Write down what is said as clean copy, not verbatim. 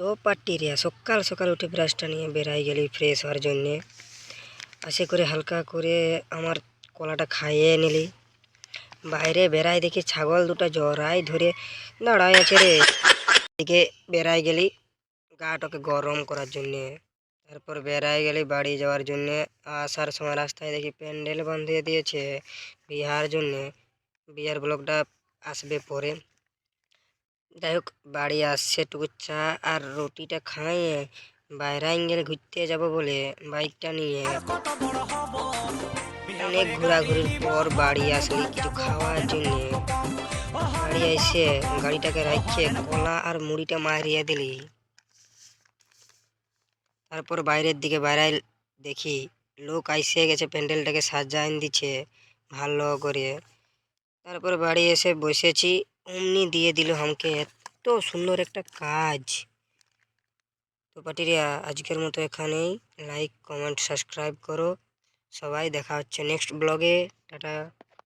তো পাট্টিরিয়া সকাল সকাল উঠে ব্রাশটা নিয়ে বেরাই গেলি ফ্রেশ হওয়ার জন্যে। আসে করে হালকা করে আমার কলাটা খাইয়ে নিলি। বাইরে বেড়াই দেখি ছাগল দুটো জড়াই ধরে দাঁড়ায় আছে রে। দিকে বেড়াই গেলি গাটাকে গরম করার জন্যে। তারপর বেড়াই গেলি বাড়ি যাওয়ার জন্যে। আসার সময় রাস্তায় দেখি প্যান্ডেল বাঁধিয়ে দিয়েছে বিয়ার জন্যে। বিয়ার ব্লগটা আসবে পরে। যাই হোক বাড়ি আসছে টুকু চা আর রুটিটা খাইয়ে বাইরে গেলে ঘুরতে যাব বলে বাইকটা নিয়ে অনেক ঘোরাঘুরির পর বাড়ি আসলি কিছু খাওয়ার জন্য। বাড়ি এসে গাড়িটাকে রাখিয়ে কলা আর মুড়িটা মারিয়ে দিলি। তারপর বাইরের দিকে বাইরে দেখি লোক আইসে গেছে, প্যান্ডেলটাকে সাজাইন দিচ্ছে ভালো করে। তারপর বাড়ি এসে বসেছি, অমনি দিয়ে দিল আমাকে এত সুন্দর একটা কাজ। তো পাটিরিয়া আজকের মতো এখানেই। লাইক কমেন্ট সাবস্ক্রাইব করো সবাই। দেখা হচ্ছে নেক্সট ব্লগে। টাটা।